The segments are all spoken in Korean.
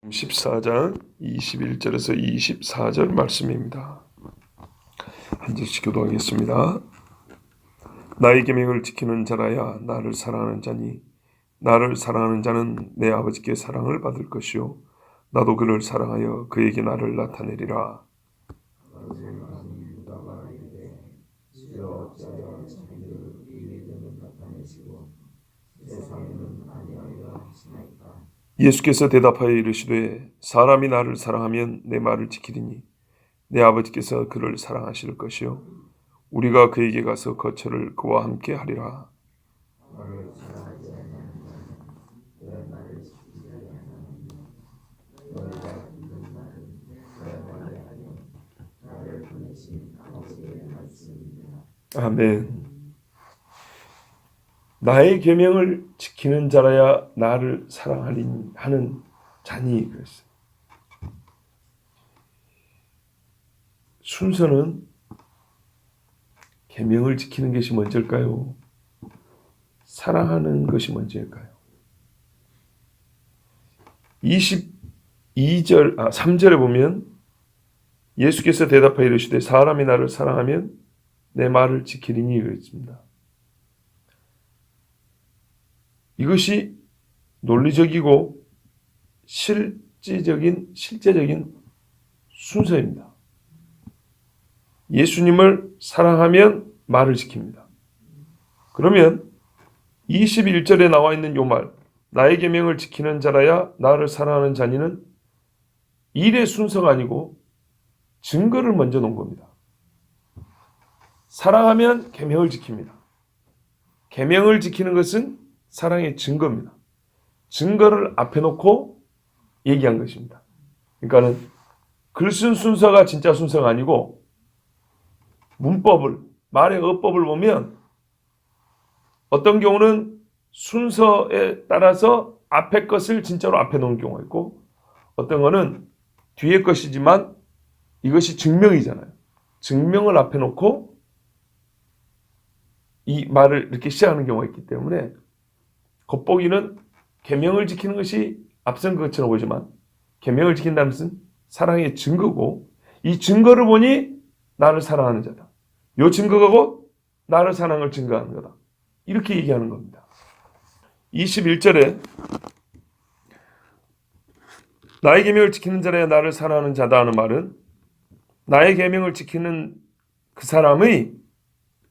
14장 21절에서 24절 말씀입니다. 한 절씩 교도하겠습니다. 나의 계명을 지키는 자라야 나를 사랑하는 자니 나를 사랑하는 자는 내 아버지께 사랑을 받을 것이요 나도 그를 사랑하여 그에게 나를 나타내리라. 예수께서 대답하여 이르시되 사람이 나를 사랑하면 내 말을 지키리니 내 아버지께서 그를 사랑하실 것이요 우리가 그에게 가서 거처를 그와 함께 하리라. 아멘. 나의 계명을 지키는 자라야 나를 사랑하는 자니 그랬어요. 순서는 계명을 지키는 것이 먼저일까요? 사랑하는 것이 먼저일까요? 3절에 보면 예수께서 대답하여 이르시되 사람이 나를 사랑하면 내 말을 지키리니 그랬습니다. 이것이 논리적이고 실제적인 순서입니다. 예수님을 사랑하면 말을 지킵니다. 그러면 21절에 나와 있는 요 말, 나의 계명을 지키는 자라야 나를 사랑하는 자니는 일의 순서가 아니고 증거를 먼저 놓은 겁니다. 사랑하면 계명을 지킵니다. 계명을 지키는 것은 사랑의 증거입니다. 증거를 앞에 놓고 얘기한 것입니다. 그러니까는 글 쓴 순서가 진짜 순서가 아니고 문법을, 말의 어법을 보면 어떤 경우는 순서에 따라서 앞에 것을 진짜로 앞에 놓은 경우가 있고 어떤 거는 뒤에 것이지만 이것이 증명이잖아요. 증명을 앞에 놓고 이 말을 이렇게 시작하는 경우가 있기 때문에 겉보기는 계명을 지키는 것이 앞선 것처럼 보이지만 계명을 지킨다는 것은 사랑의 증거고 이 증거를 보니 나를 사랑하는 자다. 이 증거가 곧 나를 사랑을 증거하는 거다. 이렇게 얘기하는 겁니다. 21절에 나의 계명을 지키는 자라야 나를 사랑하는 자다 하는 말은 나의 계명을 지키는 그 사람의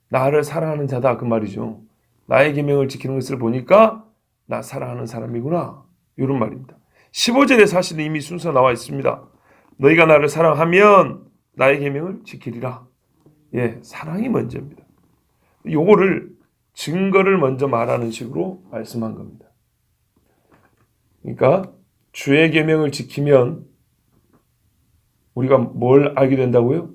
나를 사랑하는 자다 그 말이죠. 나의 계명을 지키는 것을 보니까 나 사랑하는 사람이구나 이런 말입니다. 15절에 사실 이미 순서 나와 있습니다. 너희가 나를 사랑하면 나의 계명을 지키리라. 예, 사랑이 먼저입니다. 요거를 증거를 먼저 말하는 식으로 말씀한 겁니다. 그러니까 주의 계명을 지키면 우리가 뭘 알게 된다고요?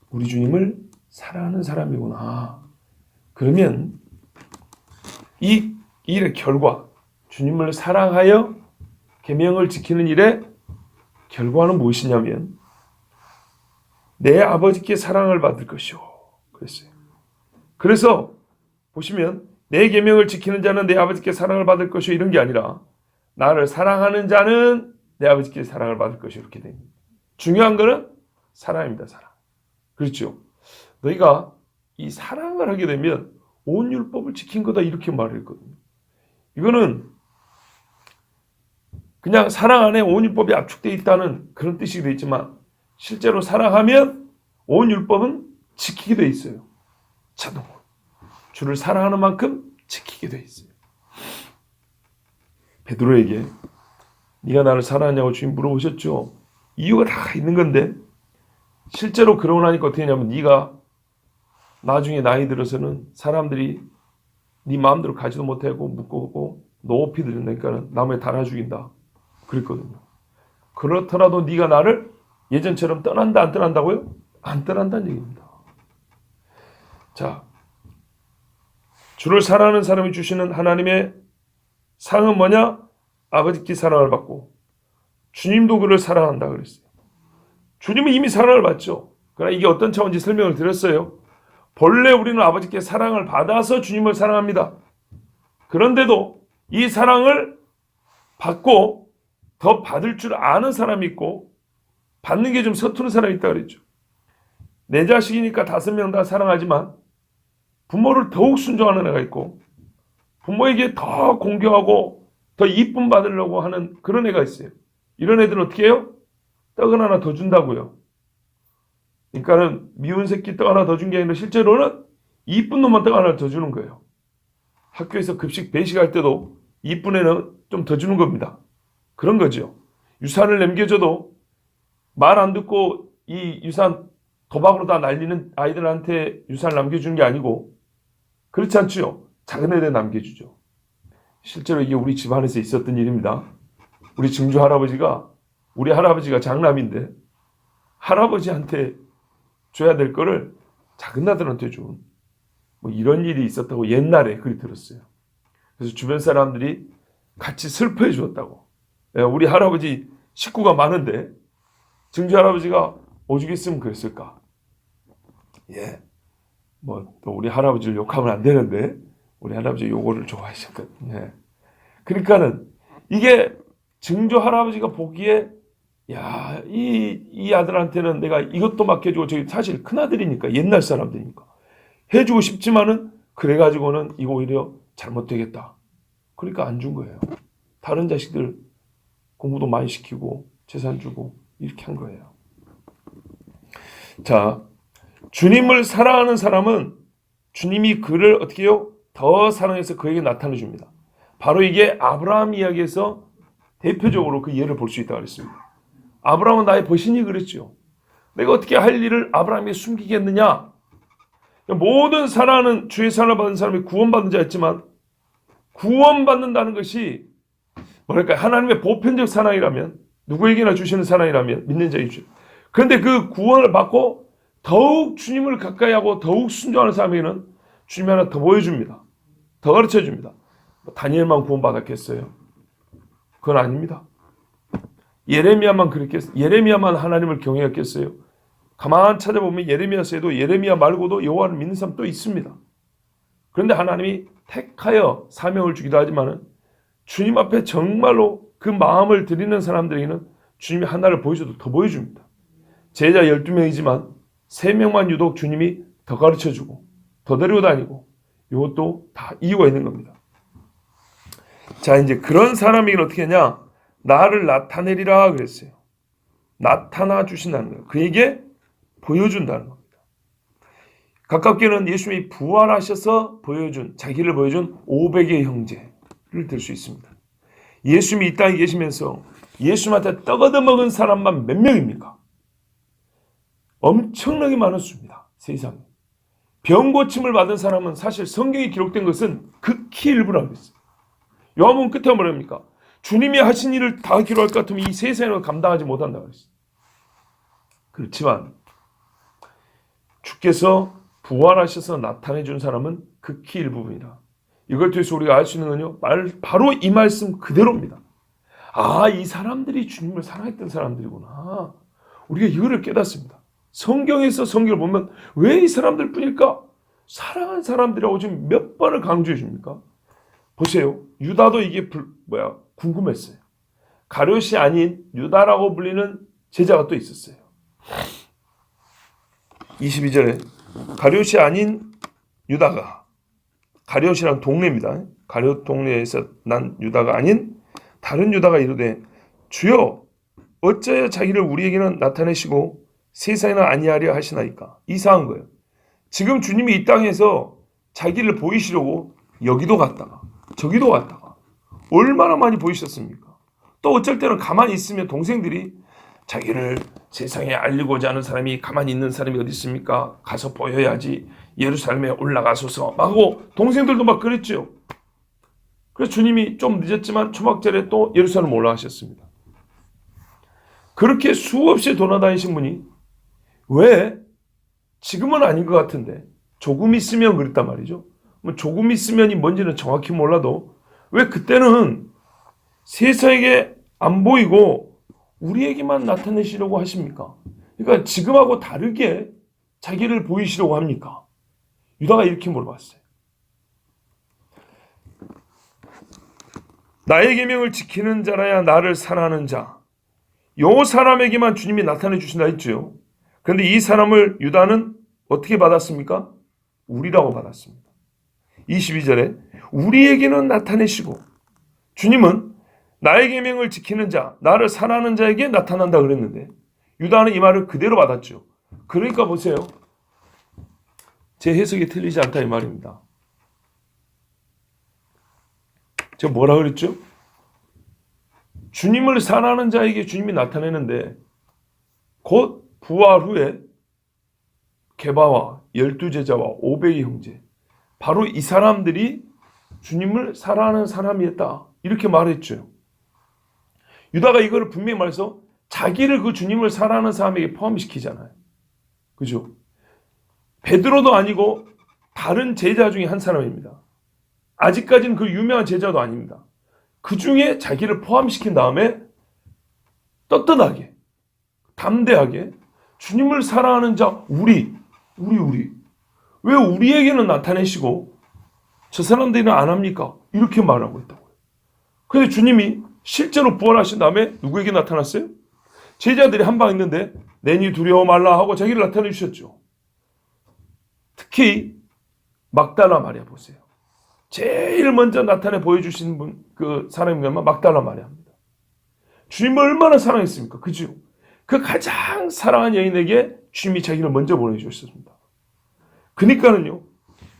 우리 주님을 사랑하는 사람이구나. 그러면 이 일의 결과, 주님을 사랑하여 계명을 지키는 일의 결과는 무엇이냐면 내 아버지께 사랑을 받을 것이요. 그랬어요. 그래서 보시면 내 계명을 지키는 자는 내 아버지께 사랑을 받을 것이요 이런 게 아니라 나를 사랑하는 자는 내 아버지께 사랑을 받을 것이요 이렇게 됩니다. 중요한 거는 사랑입니다. 사랑. 그렇죠. 너희가 이 사랑을 하게 되면 온 율법을 지킨 거다 이렇게 말했거든요. 이거는 그냥 사랑 안에 온 율법이 압축되어 있다는 그런 뜻이 되어 있지만 실제로 사랑하면 온 율법은 지키게 되어 있어요. 자동으로. 주를 사랑하는 만큼 지키게 되어 있어요. 베드로에게 네가 나를 사랑하냐고 주님 물어보셨죠. 이유가 다 있는 건데 실제로 그러고 나니까 어떻게 하냐면 네가 나중에 나이 들어서는 사람들이 네 마음대로 가지도 못하고 묶고 높이 들으니까 남의 달아 죽인다. 그랬거든요. 그렇더라도 네가 나를 예전처럼 떠난다 안 떠난다고요? 안 떠난다는 얘기입니다. 자, 주를 사랑하는 사람이 주시는 하나님의 상은 뭐냐? 아버지께 사랑을 받고 주님도 그를 사랑한다 그랬어요. 주님은 이미 사랑을 받죠. 그러나 이게 어떤 차원인지 설명을 드렸어요. 본래 우리는 아버지께 사랑을 받아서 주님을 사랑합니다. 그런데도 이 사랑을 받고 더 받을 줄 아는 사람이 있고 받는 게 좀 서투른 사람이 있다 그랬죠. 내 자식이니까 5명 다 사랑하지만 부모를 더욱 순종하는 애가 있고 부모에게 더 공경하고 더 이쁨 받으려고 하는 그런 애가 있어요. 이런 애들은 어떻게 해요? 떡을 하나 더 준다고요. 그러니까는 미운 새끼 떡 하나 더 준 게 아니라 실제로는 이쁜 놈만 떡 하나 더 주는 거예요. 학교에서 급식 배식할 때도 이쁜 애는 좀 더 주는 겁니다. 그런 거죠. 유산을 남겨줘도 말 안 듣고 이 유산 도박으로 다 날리는 아이들한테 유산을 남겨주는 게 아니고 그렇지 않죠. 작은 애들 남겨주죠. 실제로 이게 우리 집안에서 있었던 일입니다. 우리 증조 할아버지가 우리 할아버지가 장남인데 할아버지한테 줘야 될 거를 작은 아들한테 준 뭐 이런 일이 있었다고 옛날에 그리 들었어요. 그래서 주변 사람들이 같이 슬퍼해 주었다고. 우리 할아버지 식구가 많은데 증조 할아버지가 오죽했으면 그랬을까. 예, 뭐 또 우리 할아버지를 욕하면 안 되는데 우리 할아버지 요거를 좋아하셨거든요. 예. 그러니까는 이게 증조 할아버지가 보기에 야, 이 아들한테는 내가 이것도 맡겨주고 저기 사실 큰아들이니까 옛날 사람들이니까 해주고 싶지만은 그래가지고는 이거 오히려 잘못되겠다. 그러니까 안 준 거예요. 다른 자식들 공부도 많이 시키고 재산 주고 이렇게 한 거예요. 자, 주님을 사랑하는 사람은 주님이 그를 어떻게 해요? 더 사랑해서 그에게 나타내 줍니다. 바로 이게 아브라함 이야기에서 대표적으로 그 예를 볼 수 있다고 그랬습니다. 아브라함은 나의 벗신이 그랬죠. 내가 어떻게 할 일을 아브라함에게 숨기겠느냐? 모든 사랑하는 주의 사랑을 받은 사람이 구원받는 자였지만 구원받는다는 것이 뭐랄까 하나님의 보편적 사랑이라면 누구에게나 주시는 사랑이라면 믿는 자이죠. 그런데 그 구원을 받고 더욱 주님을 가까이 하고 더욱 순종하는 사람에게는 주님이 하나 더 보여줍니다. 더 가르쳐줍니다. 다니엘만 구원받았겠어요? 그건 아닙니다. 예레미야만 그랬겠어요? 예레미야만 하나님을 경외했겠어요? 가만 찾아보면 예레미야서에도 예레미야 말고도 여호와를 믿는 사람 또 있습니다. 그런데 하나님이 택하여 사명을 주기도 하지만은 주님 앞에 정말로 그 마음을 드리는 사람들에게는 주님이 하나를 보여줘도 더 보여줍니다. 제자 12명이지만 3명만 유독 주님이 더 가르쳐주고 더 데리고 다니고 이것도 다 이유가 있는 겁니다. 자, 이제 그런 사람에게는 어떻게 하냐? 나를 나타내리라 그랬어요. 나타나 주신다는 거예요. 그에게 보여준다는 겁니다. 가깝게는 예수님이 부활하셔서 보여준, 자기를 보여준 500의 형제를 들 수 있습니다. 예수님이 이 땅에 계시면서 예수님한테 떡 얻어먹은 사람만 몇 명입니까? 엄청나게 많은 수입니다. 세상에. 병 고침을 받은 사람은 사실 성경에 기록된 것은 극히 일부라고 했어요. 요한복음 끝에 뭐랍니까? 주님이 하신 일을 다 기록할 것 같으면 이 세상에는 감당하지 못한다고 했어요. 그렇지만 주께서 부활하셔서 나타내 준 사람은 극히 일부분이다. 이걸 통해서 우리가 알 수 있는 건요, 바로 이 말씀 그대로입니다. 아, 이 사람들이 주님을 사랑했던 사람들이구나. 우리가 이거를 깨닫습니다. 성경에서 성경을 보면 왜 이 사람들 뿐일까? 사랑한 사람들이라고 지금 몇 번을 강조해 줍니까? 보세요. 유다도 이게 궁금했어요. 가룟이 아닌 유다라고 불리는 제자가 또 있었어요. 22절에 가룟이 아닌 유다가, 가룟이란 동네입니다. 가룟 동네에서 난 유다가 아닌 다른 유다가 이르되 주여 어찌하여 자기를 우리에게는 나타내시고 세상에는 아니하려 하시나이까. 이상한 거예요. 지금 주님이 이 땅에서 자기를 보이시려고 여기도 갔다가 저기도 갔다가 얼마나 많이 보이셨습니까? 또 어쩔 때는 가만히 있으면 동생들이 자기를 세상에 알리고자 하는 사람이 가만히 있는 사람이 어디 있습니까? 가서 보여야지. 예루살렘에 올라가소서 하고 동생들도 막 그랬죠. 그래서 주님이 좀 늦었지만 초막절에 또 예루살렘 올라가셨습니다. 그렇게 수없이 돌아다니신 분이 왜 지금은 아닌 것 같은데 조금 있으면 그랬단 말이죠. 조금 있으면이 뭔지는 정확히 몰라도 왜 그때는 세상에게 안 보이고 우리에게만 나타내시려고 하십니까? 그러니까 지금하고 다르게 자기를 보이시려고 합니까? 유다가 이렇게 물어봤어요. 나의 계명을 지키는 자라야 나를 사랑하는 자. 요 사람에게만 주님이 나타내 주신다 했죠. 그런데 이 사람을 유다는 어떻게 받았습니까? 우리라고 받았습니다. 22절에 우리에게는 나타내시고, 주님은 나의 계명을 지키는 자, 나를 사랑하는 자에게 나타난다 그랬는데 유다는 이 말을 그대로 받았죠. 그러니까 보세요. 제 해석이 틀리지 않다 이 말입니다. 제가 뭐라 그랬죠? 주님을 사랑하는 자에게 주님이 나타내는데 곧 부활 후에 게바와 12제자와 500의 형제, 바로 이 사람들이 주님을 사랑하는 사람이었다 이렇게 말했죠. 유다가 이거를 분명히 말해서 자기를 그 주님을 사랑하는 사람에게 포함시키잖아요. 그죠? 베드로도 아니고 다른 제자 중에 한 사람입니다. 아직까지는 그 유명한 제자도 아닙니다. 그 중에 자기를 포함시킨 다음에 떳떳하게, 담대하게 주님을 사랑하는 자 우리 왜 우리에게는 나타내시고 저 사람들은 안 합니까? 이렇게 말하고 있다고요. 그런데 주님이 실제로 부활하신 다음에 누구에게 나타났어요? 제자들이 한 방 있는데 내니 두려워 말라 하고 자기를 나타내 주셨죠. 특히 막달라 마리아 보세요. 제일 먼저 나타내 보여주신 분, 그 사람이 뭐냐면 막달라 마리아입니다. 주님을 얼마나 사랑했습니까? 그죠? 그 가장 사랑한 여인에게 주님이 자기를 먼저 보내주셨습니다. 그러니까는요,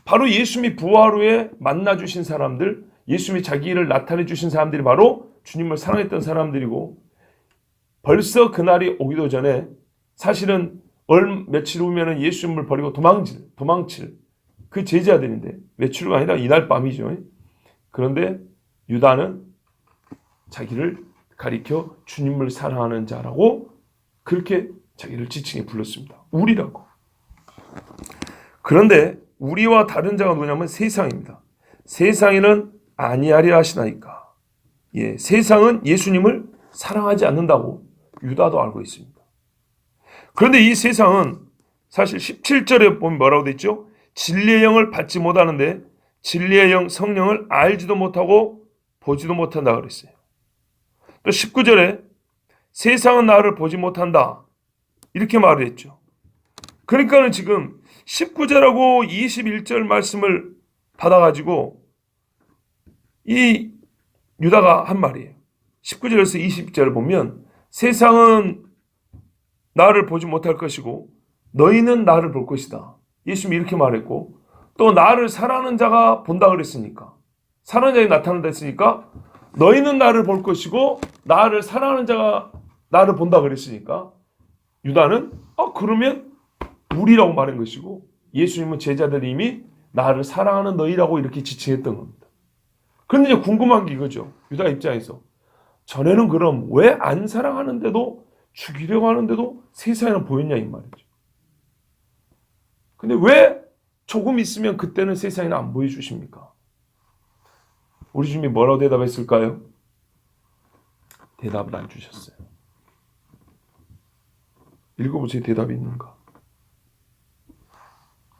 바로 예수님이 부활 후에 만나주신 사람들, 예수님이 자기를 나타내 주신 사람들이 바로 주님을 사랑했던 사람들이고, 벌써 그날이 오기도 전에 사실은 며칠 후면은 예수님을 버리고 도망칠 그 제자들인데, 며칠 후가 아니라 이날 밤이죠. 그런데 유다는 자기를 가리켜 주님을 사랑하는 자라고 그렇게 자기를 지칭해 불렀습니다. 우리라고. 그런데 우리와 다른 자가 누구냐면 세상입니다. 세상에는 아니하리 하시나이까. 세상은 예수님을 사랑하지 않는다고 유다도 알고 있습니다. 그런데 이 세상은 사실 17절에 보면 뭐라고 되어 있죠? 진리의 영을 받지 못하는데 진리의 영 성령을 알지도 못하고 보지도 못한다 그랬어요. 또 19절에 세상은 나를 보지 못한다 이렇게 말을 했죠. 그러니까는 지금 19절하고 21절 말씀을 받아가지고 이 유다가 한 말이에요. 19절에서 20절을 보면 세상은 나를 보지 못할 것이고 너희는 나를 볼 것이다. 예수님이 이렇게 말했고, 또 나를 사랑하는 자가 본다 그랬으니까, 사랑하는 자가 나타난다 했으니까 너희는 나를 볼 것이고 나를 사랑하는 자가 나를 본다 그랬으니까 유다는 그러면 우리라고 말한 것이고, 예수님은 제자들이 이미 나를 사랑하는 너희라고 이렇게 지칭했던 겁니다. 그런데 이제 궁금한 게 이거죠. 유다 입장에서 전에는 그럼 왜 안 사랑하는데도 죽이려고 하는데도 세상에는 보였냐 이 말이죠. 근데 왜 조금 있으면 그때는 세상에는 안 보여주십니까? 우리 주님이 뭐라고 대답했을까요? 대답을 안 주셨어요. 읽어보세요. 대답이 있는가?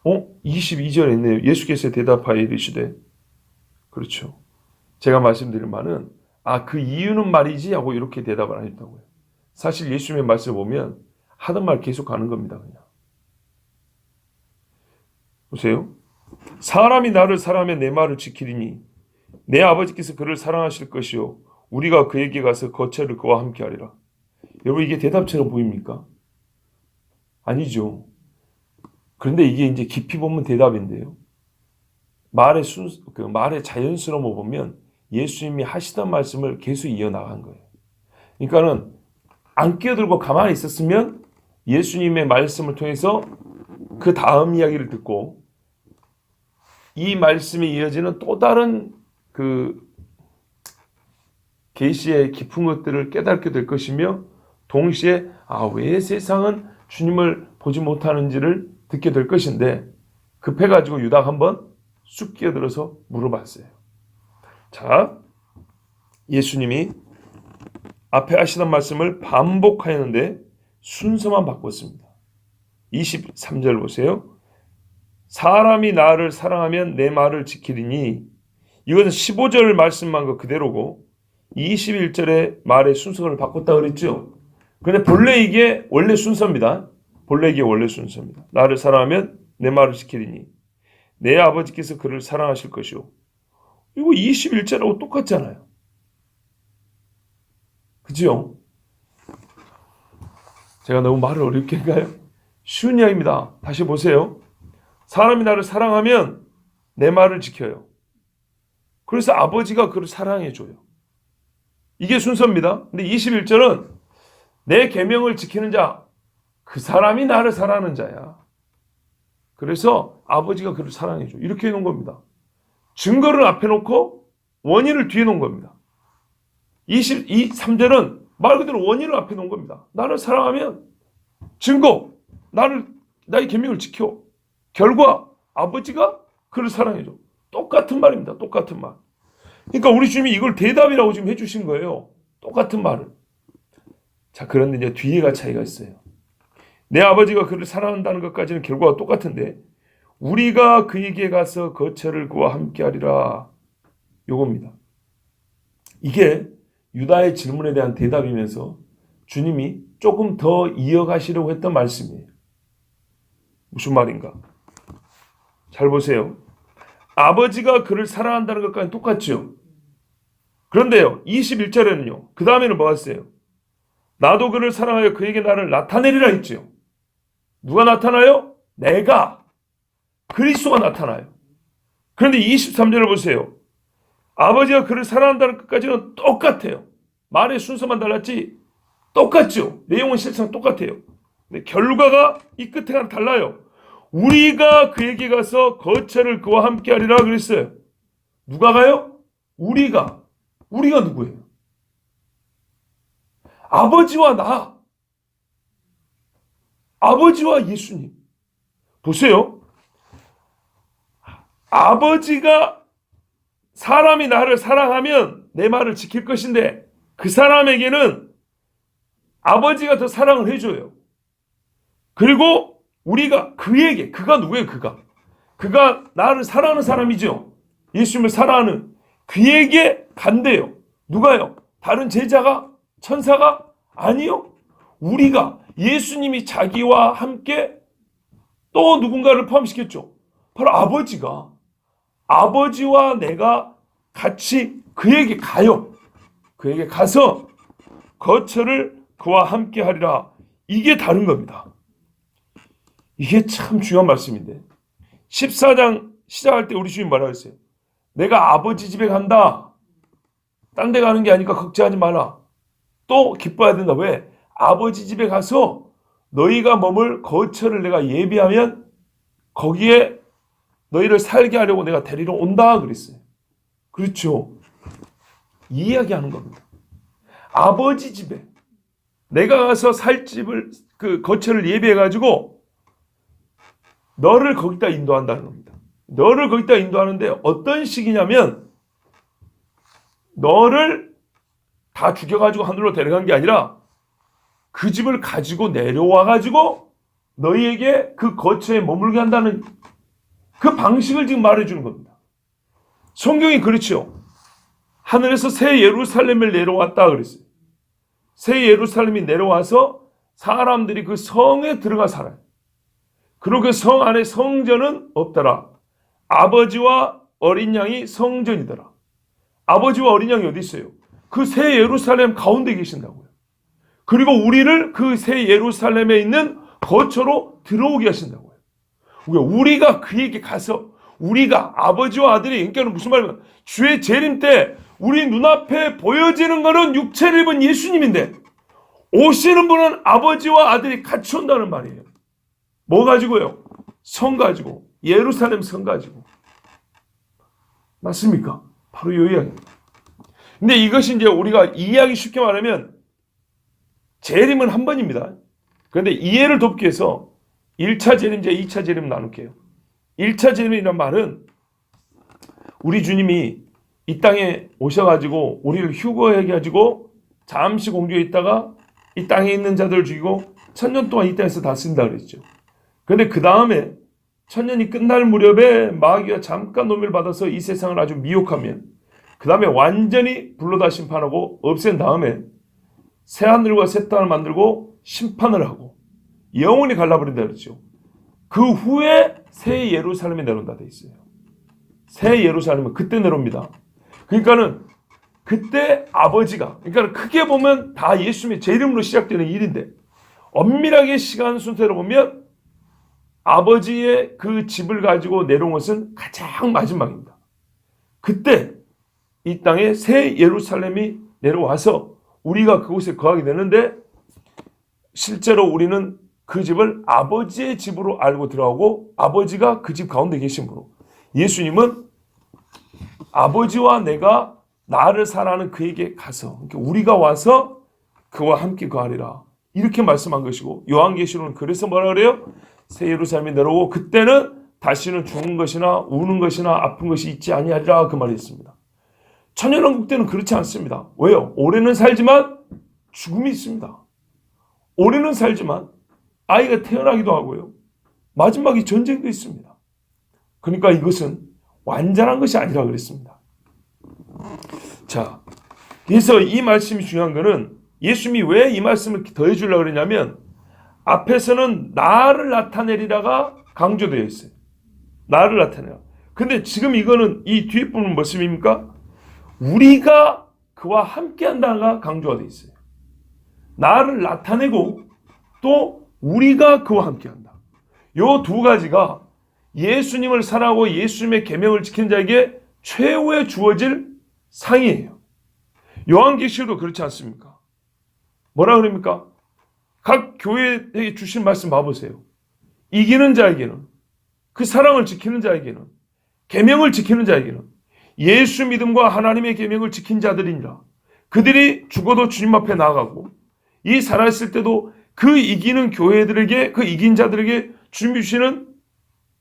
22절에 있네요. 예수께서 대답하여 이르시되, 그렇죠. 제가 말씀드린 말은 그 이유는 말이지 하고 이렇게 대답을 안 했다고요. 사실 예수님의 말씀을 보면 하던 말 계속 하는 겁니다. 그냥 보세요. 사람이 나를 사랑하면 내 말을 지키리니 내 아버지께서 그를 사랑하실 것이요 우리가 그에게 가서 거처를 그와 함께 하리라. 여러분, 이게 대답처럼 보입니까? 아니죠. 그런데 이게 이제 깊이 보면 대답인데요. 말의 말의 자연스러움을 보면 예수님이 하시던 말씀을 계속 이어나간 거예요. 그러니까는 안 끼어들고 가만히 있었으면 예수님의 말씀을 통해서 그 다음 이야기를 듣고 이 말씀이 이어지는 또 다른 그 계시의 깊은 것들을 깨닫게 될 것이며, 동시에 왜 세상은 주님을 보지 못하는지를 듣게 될 것인데, 급해가지고 유다가 한번 쑥 끼어들어서 물어봤어요. 자, 예수님이 앞에 하시던 말씀을 반복하였는데 순서만 바꿨습니다. 23절 보세요. 사람이 나를 사랑하면 내 말을 지키리니, 이것은 15절 말씀만 그대로고 21절에 말의 순서를 바꿨다 그랬죠. 근데 본래 이게 원래 순서입니다. 본래 이게 원래 순서입니다. 나를 사랑하면 내 말을 지키리니 내 아버지께서 그를 사랑하실 것이요. 이거 21절하고 똑같잖아요. 그죠? 제가 너무 말을 어렵게 한가요? 쉬운 이야기입니다. 다시 보세요. 사람이 나를 사랑하면 내 말을 지켜요. 그래서 아버지가 그를 사랑해줘요. 이게 순서입니다. 근데 21절은 내 계명을 지키는 자, 그 사람이 나를 사랑하는 자야. 그래서 아버지가 그를 사랑해줘. 이렇게 해놓은 겁니다. 증거를 앞에 놓고 원인을 뒤에 놓은 겁니다. 23절은 말 그대로 원인을 앞에 놓은 겁니다. 나를 사랑하면 증거, 나의 계명을 지켜. 결과, 아버지가 그를 사랑해줘. 똑같은 말입니다. 똑같은 말. 그러니까 우리 주님이 이걸 대답이라고 지금 해주신 거예요. 똑같은 말을. 자, 그런데 이제 뒤에가 차이가 있어요. 내 아버지가 그를 사랑한다는 것까지는 결과가 똑같은데 우리가 그에게 가서 거처를 그와 함께하리라. 요겁니다. 이게 유다의 질문에 대한 대답이면서 주님이 조금 더 이어가시려고 했던 말씀이에요. 무슨 말인가? 잘 보세요. 아버지가 그를 사랑한다는 것까지는 똑같죠. 그런데요, 21절에는요. 그 다음에는 뭐가 있어요? 나도 그를 사랑하여 그에게 나를 나타내리라 했죠. 누가 나타나요? 내가. 그리스도가 나타나요. 그런데 23절을 보세요. 아버지가 그를 사랑한다는 것까지는 똑같아요. 말의 순서만 달랐지 똑같죠. 내용은 실상 똑같아요. 근데 결과가 이 끝에가 달라요. 우리가 그에게 가서 거처를 그와 함께하리라 그랬어요. 누가 가요? 우리가 누구예요? 아버지와 나. 아버지와 예수님. 보세요. 아버지가 사람이 나를 사랑하면 내 말을 지킬 것인데 그 사람에게는 아버지가 더 사랑을 해줘요. 그리고 우리가 그에게, 그가 누구예요? 그가 나를 사랑하는 사람이죠. 예수님을 사랑하는 그에게 간대요. 누가요? 다른 제자가? 천사가? 아니요. 우리가 예수님이 자기와 함께 또 누군가를 포함시켰죠. 바로 아버지와 내가 같이 그에게 가요. 그에게 가서 거처를 그와 함께 하리라. 이게 다른 겁니다. 이게 참 중요한 말씀인데 14장 시작할 때 우리 주님 뭐라고 했어요? 내가 아버지 집에 간다. 딴 데 가는 게 아니까 걱정하지 마라. 또 기뻐해야 된다. 왜? 아버지 집에 가서 너희가 머물 거처를 내가 예비하면 거기에 너희를 살게 하려고 내가 데리러 온다 그랬어요. 그렇죠. 이 이야기하는 겁니다. 아버지 집에 내가 가서 살 집을 그 거처를 예비해 가지고 너를 거기다 인도한다는 겁니다. 너를 거기다 인도하는데 어떤 식이냐면 너를 다 죽여가지고 하늘로 데려간 게 아니라 그 집을 가지고 내려와가지고 너희에게 그 거처에 머물게 한다는 그 방식을 지금 말해주는 겁니다. 성경이 그렇죠. 하늘에서 새 예루살렘을 내려왔다 그랬어요. 새 예루살렘이 내려와서 사람들이 그 성에 들어가 살아요. 그리고 그 성 안에 성전은 없더라. 아버지와 어린 양이 성전이더라. 아버지와 어린 양이 어디 있어요? 그 새 예루살렘 가운데 계신다고요. 그리고 우리를 그 새 예루살렘에 있는 거처로 들어오게 하신다고요. 우리가 그에게 가서 우리가 아버지와 아들이 그러니까 무슨 말이냐면 주의 재림 때 우리 눈앞에 보여지는 것은 육체를 입은 예수님인데 오시는 분은 아버지와 아들이 같이 온다는 말이에요. 뭐 가지고요? 성 가지고 예루살렘 성 가지고 맞습니까? 바로 이 이야기입니다. 근데 이것이 이제 우리가 이해하기 쉽게 말하면 재림은 한 번입니다. 그런데 이해를 돕기 위해서 1차 재림제, 2차 재림 나눌게요. 1차 재림이란 말은 우리 주님이 이 땅에 오셔가지고 우리를 휴거하게 가지고 잠시 공주에 있다가 이 땅에 있는 자들을 죽이고 1000년 동안 이 땅에서 다스린다 그랬죠. 그런데 그 다음에 1000년이 끝날 무렵에 마귀가 잠깐 노미를 받아서 이 세상을 아주 미혹하면 그 다음에 완전히 불로 다 심판하고 없앤 다음에 새하늘과 새 땅을 만들고 심판을 하고 영원히 갈라버린다 그랬죠. 그 후에 새 예루살렘이 내려온다 돼 있어요. 새 예루살렘은 그때 내려옵니다. 그러니까는 그때 아버지가, 그러니까 크게 보면 다 예수님의 제 이름으로 시작되는 일인데 엄밀하게 시간 순서로 보면 아버지의 그 집을 가지고 내려온 것은 가장 마지막입니다. 그때 이 땅에 새 예루살렘이 내려와서 우리가 그곳에 거하게 되는데 실제로 우리는 그 집을 아버지의 집으로 알고 들어가고 아버지가 그 집 가운데 계심으로 예수님은 아버지와 내가 나를 사랑하는 그에게 가서 그러니까 우리가 와서 그와 함께 거하리라 이렇게 말씀한 것이고 요한계시록은 그래서 뭐라 그래요? 새 예루살렘이 내려오고 그때는 다시는 죽은 것이나 우는 것이나 아픈 것이 있지 아니하리라 그 말이 있습니다. 천연왕국 때는 그렇지 않습니다. 왜요? 올해는 살지만 죽음이 있습니다. 올해는 살지만 아이가 태어나기도 하고요. 마지막에 전쟁도 있습니다. 그러니까 이것은 완전한 것이 아니라 그랬습니다. 자, 그래서 이 말씀이 중요한 것은 예수님이 왜 이 말씀을 더해 주려고 그러냐면 앞에서는 나를 나타내리라가 강조되어 있어요. 나를 나타내라. 근데 지금 이거는 이 뒷부분 무엇입니까? 우리가 그와 함께 한다가 강조가 되어 있어요. 나를 나타내고 또 우리가 그와 함께 한다. 요 두 가지가 예수님을 사랑하고 예수님의 계명을 지킨 자에게 최후에 주어질 상이에요. 요한계시록도 그렇지 않습니까? 뭐라 그럽니까? 각 교회에 주신 말씀 봐보세요. 이기는 자에게는 그 사랑을 지키는 자에게는 계명을 지키는 자에게는 예수 믿음과 하나님의 계명을 지킨 자들이니라. 그들이 죽어도 주님 앞에 나아가고 이 살아있을 때도 그 이기는 교회들에게 그 이긴 자들에게 주님 주시는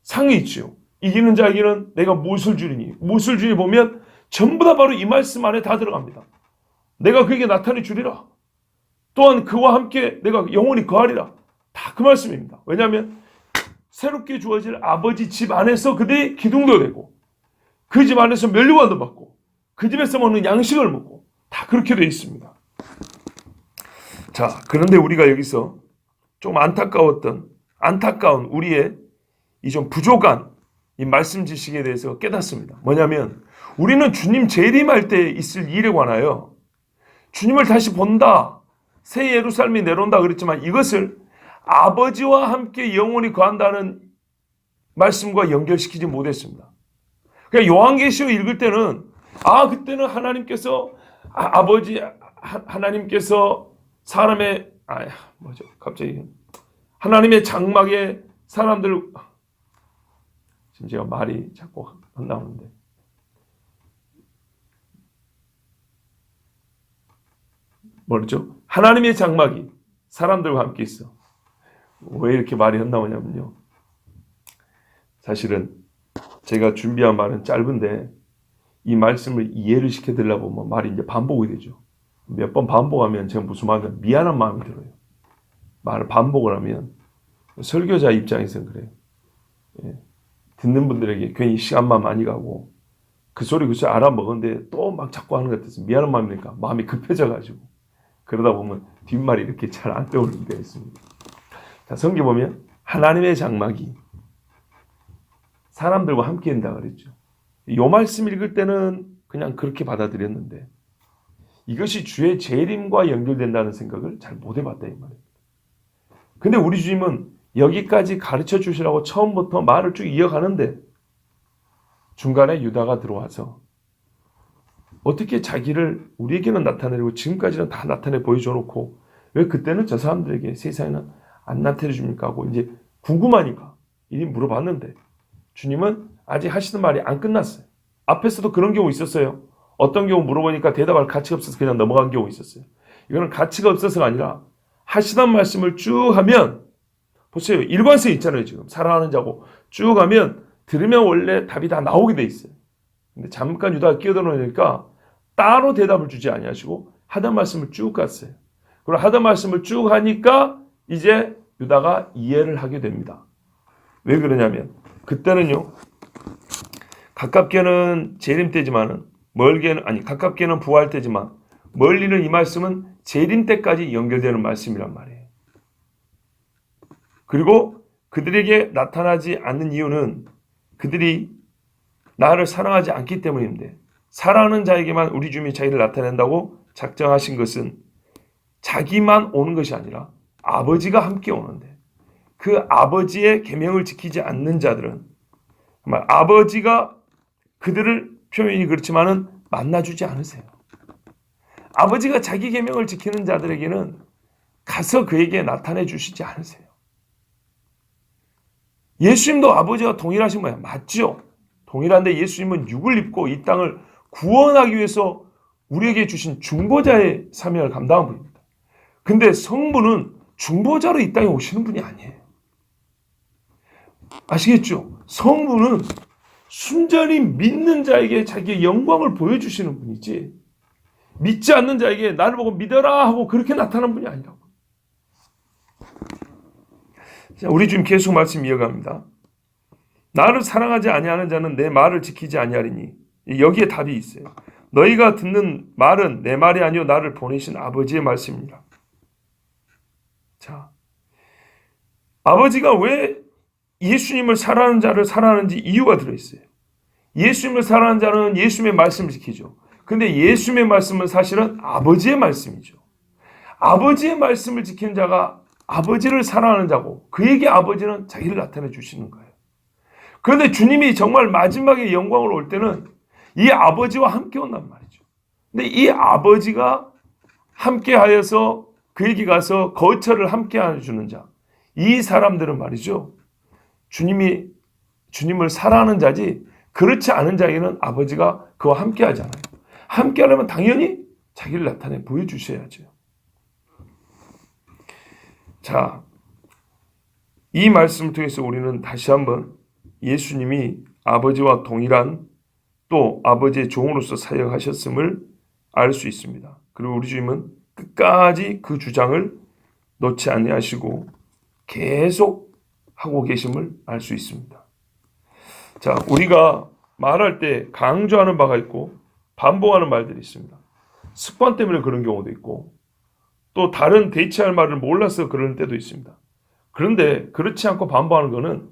상이 있지요. 이기는 자에게는 내가 무엇을 주리니 무엇을 주니 보면 전부 다 바로 이 말씀 안에 다 들어갑니다. 내가 그에게 나타내 주리라. 또한 그와 함께 내가 영원히 거하리라. 다 그 말씀입니다. 왜냐하면 새롭게 주어질 아버지 집 안에서 그들이 기둥도 되고 그 집 안에서 면류관도 받고 그 집에서 먹는 양식을 먹고 다 그렇게 되어 있습니다. 자, 그런데 우리가 여기서 좀 안타까운 우리의 이 좀 부족한 이 말씀 지식에 대해서 깨닫습니다. 뭐냐면 우리는 주님 재림할 때 있을 일에 관하여 주님을 다시 본다. 새 예루살렘이 내려온다 그랬지만 이것을 아버지와 함께 영원히 거한다는 말씀과 연결시키지 못했습니다. 그러니까 요한계시록 읽을 때는 그때는 하나님께서 하나님께서 사람의 하나님의 장막에 사람들 지금 제가 말이 자꾸 안 나오는데 뭐죠? 하나님의 장막이 사람들과 함께 있어. 왜 이렇게 말이 안 나오냐면요. 사실은 제가 준비한 말은 짧은데 이 말씀을 이해를 시켜드리려고 보면 말이 이제 반복이 되죠. 몇 번 반복하면 제가 무슨 말이면 미안한 마음이 들어요. 말을 반복을 하면 설교자 입장에서는 그래요. 듣는 분들에게 괜히 시간만 많이 가고 그 소리 알아먹었는데 또 막 자꾸 하는 것 같아서 미안한 마음이니까 마음이 급해져가지고 그러다 보면 뒷말이 이렇게 잘 안 떠오르게 되어 있습니다. 자, 성경 보면 하나님의 장막이 사람들과 함께 한다 그랬죠. 이 말씀 읽을 때는 그냥 그렇게 받아들였는데 이것이 주의 재림과 연결된다는 생각을 잘 못 해봤다 이 말이에요. 근데 우리 주님은 여기까지 가르쳐 주시라고 처음부터 말을 쭉 이어가는데 중간에 유다가 들어와서 어떻게 자기를 우리에게는 나타내고 지금까지는 다 나타내 보여줘 놓고 왜 그때는 저 사람들에게 세상에는 안 나타내 줍니까 하고 이제 궁금하니까 이리 물어봤는데 주님은 아직 하시는 말이 안 끝났어요. 앞에서도 그런 경우 있었어요. 어떤 경우 물어보니까 대답할 가치가 없어서 그냥 넘어간 경우 있었어요. 이거는 가치가 없어서가 아니라 하시던 말씀을 쭉 하면 보세요. 일관성이 있잖아요. 지금 사랑하는 자고 쭉 하면 들으면 원래 답이 다 나오게 돼 있어요. 근데 잠깐 유다가 끼어들어오니까 따로 대답을 주지 아니하시고 하던 말씀을 쭉 갔어요. 그리고 하던 말씀을 쭉 하니까 이제 유다가 이해를 하게 됩니다. 왜 그러냐면 그때는요. 가깝게는 재림 때지만은 가깝게는 부활 때지만 멀리는 이 말씀은 재림 때까지 연결되는 말씀이란 말이에요. 그리고 그들에게 나타나지 않는 이유는 그들이 나를 사랑하지 않기 때문인데, 사랑하는 자에게만 우리 주님이 자기를 나타낸다고 작정하신 것은 자기만 오는 것이 아니라 아버지가 함께 오는데, 그 아버지의 계명을 지키지 않는 자들은 정말 아버지가 그들을, 표현이 그렇지만은 만나주지 않으세요. 아버지가 자기 계명을 지키는 자들에게는 가서 그에게 나타내 주시지 않으세요. 예수님도 아버지와 동일하신 거예요. 맞죠? 동일한데 예수님은 육을 입고 이 땅을 구원하기 위해서 우리에게 주신 중보자의 사명을 감당한 분입니다. 근데 성부는 중보자로 이 땅에 오시는 분이 아니에요. 아시겠죠? 성부는 순전히 믿는 자에게 자기의 영광을 보여주시는 분이지, 믿지 않는 자에게 나를 보고 믿어라 하고 그렇게 나타난 분이 아니라고. 자, 우리 주님 계속 말씀 이어갑니다. 나를 사랑하지 아니하는 자는 내 말을 지키지 아니하리니. 여기에 답이 있어요. 너희가 듣는 말은 내 말이 아니요 나를 보내신 아버지의 말씀이니라. 자, 아버지가 왜 예수님을 사랑하는 자를 사랑하는지 이유가 들어있어요. 예수님을 사랑하는 자는 예수님의 말씀을 지키죠. 근데 예수님의 말씀은 사실은 아버지의 말씀이죠. 아버지의 말씀을 지키는 자가 아버지를 사랑하는 자고, 그에게 아버지는 자기를 나타내 주시는 거예요. 그런데 주님이 정말 마지막에 영광으로 올 때는 이 아버지와 함께 온단 말이죠. 근데 이 아버지가 함께 하여서 그에게 가서 거처를 함께 해주는 자, 이 사람들은 말이죠, 주님을 사랑하는 자지, 그렇지 않은 자에게는 아버지가 그와 함께 하잖아요. 함께 하려면 당연히 자기를 나타내 보여주셔야죠. 자, 이 말씀을 통해서 우리는 다시 한번 예수님이 아버지와 동일한, 또 아버지의 종으로서 사역하셨음을 알 수 있습니다. 그리고 우리 주님은 끝까지 그 주장을 놓지 아니하시고 계속 하고 계심을 알 수 있습니다. 자, 우리가 말할 때 강조하는 바가 있고 반복하는 말들이 있습니다. 습관 때문에 그런 경우도 있고, 또 다른 대체할 말을 몰라서 그런 때도 있습니다. 그런데 그렇지 않고 반복하는 것은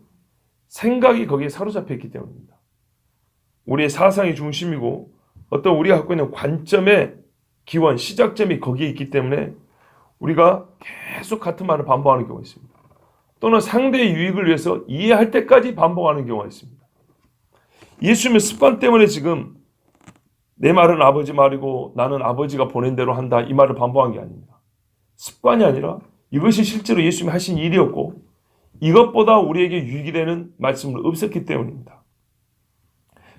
생각이 거기에 사로잡혀 있기 때문입니다. 우리의 사상의 중심이고 어떤 우리가 갖고 있는 관점의 기원, 시작점이 거기에 있기 때문에 우리가 계속 같은 말을 반복하는 경우가 있습니다. 또는 상대의 유익을 위해서 이해할 때까지 반복하는 경우가 있습니다. 예수님의 습관 때문에 지금 내 말은 아버지 말이고 나는 아버지가 보낸 대로 한다, 이 말을 반복한 게 아닙니다. 습관이 아니라 이것이 실제로 예수님이 하신 일이었고, 이것보다 우리에게 유익이 되는 말씀은 없었기 때문입니다.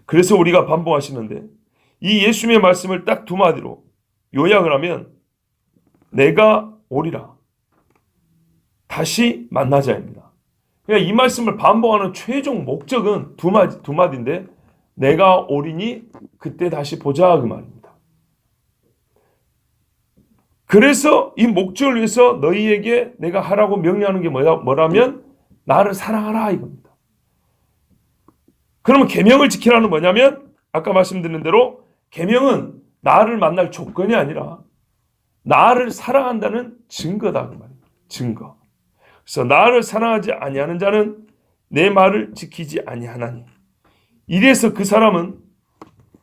그래서 우리가 반복하시는데, 이 예수님의 말씀을 딱 두 마디로 요약을 하면 내가 오리라, 다시 만나자입니다. 그러니까 이 말씀을 반복하는 최종 목적은 두 마디인데, 내가 오리니 그때 다시 보자, 그 말입니다. 그래서 이 목적을 위해서 너희에게 내가 하라고 명령하는 게 뭐라면 나를 사랑하라, 이겁니다. 그러면 계명을 지키라는 뭐냐면, 아까 말씀드린 대로 계명은 나를 만날 조건이 아니라 나를 사랑한다는 증거다, 그 말입니다. 증거. 그래서 나를 사랑하지 아니하는 자는 내 말을 지키지 아니하나니. 이래서 그 사람은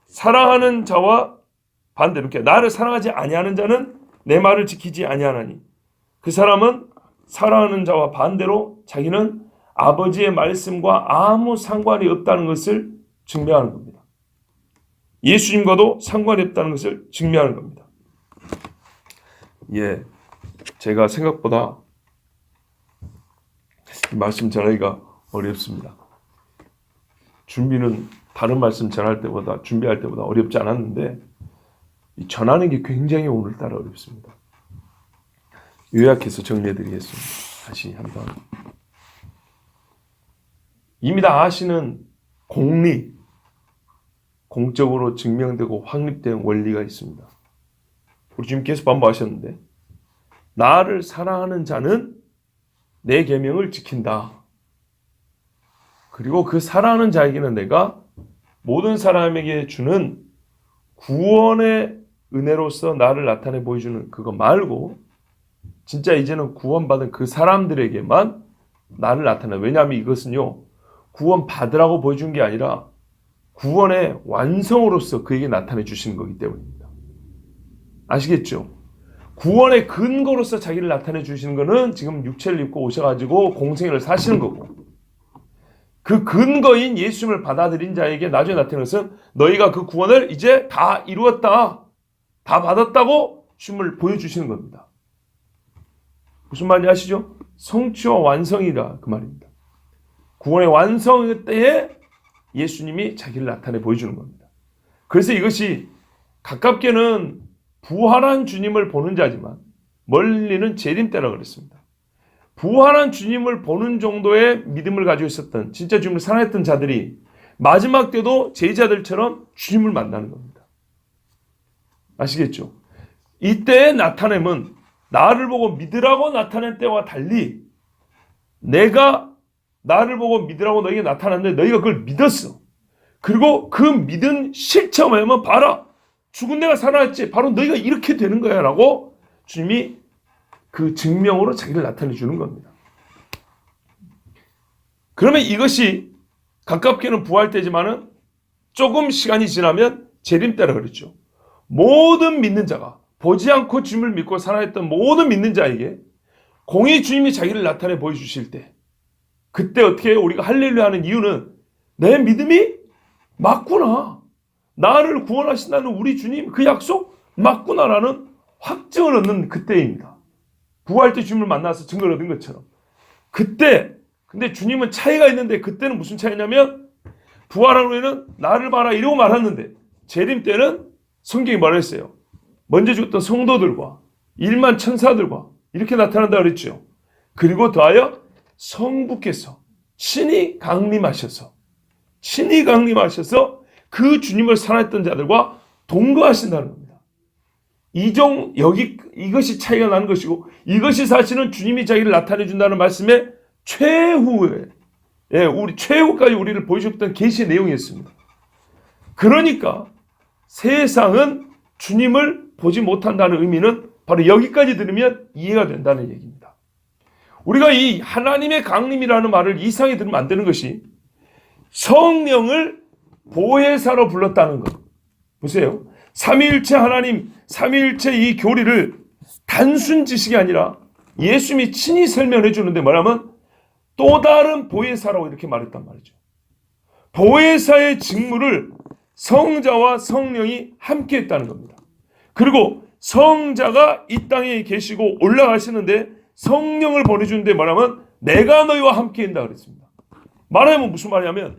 사랑하는 자와 반대로, 이렇게 나를 사랑하지 아니하는 자는 내 말을 지키지 아니하나니, 그 사람은 사랑하는 자와 반대로 자기는 아버지의 말씀과 아무 상관이 없다는 것을 증명하는 겁니다. 예수님과도 상관이 없다는 것을 증명하는 겁니다. 예, 제가 생각보다 이 말씀 전하기가 어렵습니다. 준비는 다른 말씀 준비할 때보다 어렵지 않았는데, 이 전하는 게 굉장히 오늘따라 어렵습니다. 요약해서 정리해드리겠습니다. 다시 한번. 이미 다 아시는 공적으로 증명되고 확립된 원리가 있습니다. 우리 주님께서 반복하셨는데, 나를 사랑하는 자는 내 계명을 지킨다. 그리고 그 사랑하는 자에게는 내가 모든 사람에게 주는 구원의 은혜로서 나를 나타내 보여주는 그거 말고 진짜 이제는 구원받은 그 사람들에게만 나를 나타내. 왜냐하면 이것은요, 구원 받으라고 보여준 게 아니라 구원의 완성으로서 그에게 나타내 주시는 거기 때문입니다. 아시겠죠? 구원의 근거로서 자기를 나타내 주시는 거는 지금 육체를 입고 오셔가지고 공생애를 사시는 거고, 그 근거인 예수님을 받아들인 자에게 나중에 나타내는 것은 너희가 그 구원을 이제 다 이루었다, 다 받았다고 주님을 보여주시는 겁니다. 무슨 말인지 아시죠? 성취와 완성이다 그 말입니다. 구원의 완성 때에 예수님이 자기를 나타내 보여주는 겁니다. 그래서 이것이 가깝게는 부활한 주님을 보는 자지만 멀리는 재림 때라고 그랬습니다. 부활한 주님을 보는 정도의 믿음을 가지고 있었던, 진짜 주님을 사랑했던 자들이 마지막 때도 제자들처럼 주님을 만나는 겁니다. 아시겠죠? 이때의 나타냄은 나를 보고 믿으라고 나타낸 때와 달리, 내가 나를 보고 믿으라고 너에게 나타났는데 너희가 그걸 믿었어. 그리고 그 믿은 실체만 봐라, 죽은 내가 살아났지, 바로 너희가 이렇게 되는 거야 라고 주님이 그 증명으로 자기를 나타내 주는 겁니다. 그러면 이것이 가깝게는 부활 때지만은 조금 시간이 지나면 재림 때라 그랬죠. 모든 믿는 자가, 보지 않고 주님을 믿고 살아했던 모든 믿는 자에게 공의 주님이 자기를 나타내 보여주실 때, 그때 어떻게 해요? 우리가 할렐루야 하는 이유는 내 믿음이 맞구나, 나를 구원하신다는 우리 주님 그 약속 맞구나라는 확증을 얻는 그때입니다. 부활 때 주님을 만나서 증거를 얻은 것처럼. 그때, 근데 주님은 차이가 있는데, 그때는 무슨 차이냐면 부활한 후에는 나를 봐라 이러고 말았는데, 재림 때는 성경이 말했어요. 먼저 죽었던 성도들과 1만 천사들과 이렇게 나타난다 그랬죠. 그리고 더하여 성부께서 친히 강림하셔서 그 주님을 사랑했던 자들과 동거하신다는 겁니다. 이것이 차이가 나는 것이고, 이것이 사실은 주님이 자기를 나타내 준다는 말씀의 최후에, 우리 최후까지 우리를 보여줬던 계시의 내용이었습니다. 그러니까 세상은 주님을 보지 못한다는 의미는 바로 여기까지 들으면 이해가 된다는 얘기입니다. 우리가 이 하나님의 강림이라는 말을 이상하게 들으면 안 되는 것이, 성령을 보혜사로 불렀다는 것. 보세요. 삼위일체 하나님, 삼위일체 이 교리를 단순 지식이 아니라 예수님이 친히 설명해 주는데 뭐냐면 또 다른 보혜사라고 이렇게 말했단 말이죠. 보혜사의 직무를 성자와 성령이 함께 했다는 겁니다. 그리고 성자가 이 땅에 계시고 올라가시는데 성령을 보내주는데 뭐냐면 내가 너희와 함께 한다 그랬습니다. 말하면 무슨 말이냐면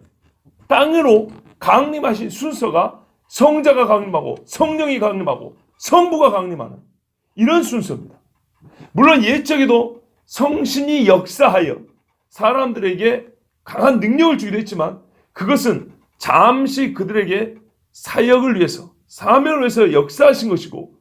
땅으로 강림하신 순서가 성자가 강림하고 성령이 강림하고 성부가 강림하는 이런 순서입니다. 물론 옛적에도 성신이 역사하여 사람들에게 강한 능력을 주기도 했지만 그것은 잠시 그들에게 사역을 위해서, 사명을 위해서 역사하신 것이고,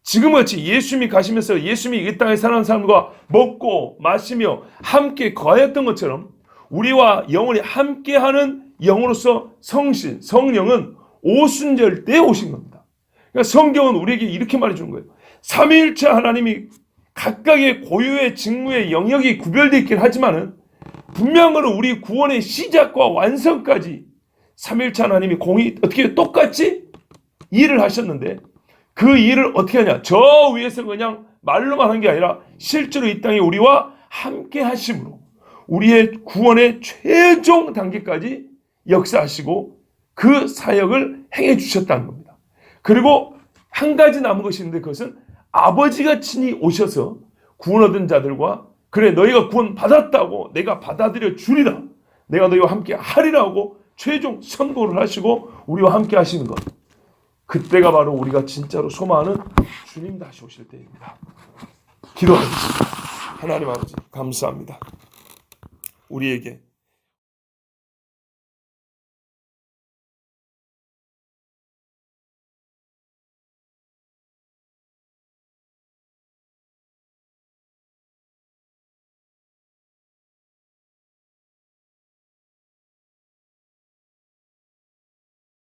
지금같이 예수님이 가시면서 예수님이 이 땅에 사는 사람들과 먹고 마시며 함께 거하였던 것처럼 우리와 영원히 함께하는 영으로서 성신, 성령은 오순절 때 오신 겁니다. 그러니까 성경은 우리에게 이렇게 말해주는 거예요. 삼위일체 하나님이 각각의 고유의 직무의 영역이 구별되어 있긴 하지만은 분명한 것은 우리 구원의 시작과 완성까지 삼위일체 하나님이 어떻게 똑같이 일을 하셨는데, 그 일을 어떻게 하냐? 저 위에서 그냥 말로만 한 게 아니라 실제로 이 땅에 우리와 함께 하심으로 우리의 구원의 최종 단계까지 역사하시고 그 사역을 행해 주셨다는 겁니다. 그리고 한 가지 남은 것이 있는데, 그것은 아버지가 친히 오셔서 구원 얻은 자들과, 그래 너희가 구원 받았다고 내가 받아들여 주리라, 내가 너희와 함께 하리라고 최종 선고를 하시고 우리와 함께 하시는 것, 그때가 바로 우리가 진짜로 소망하는 주님 다시 오실 때입니다. 기도하겠습니다. 하나님 아버지 감사합니다. 우리에게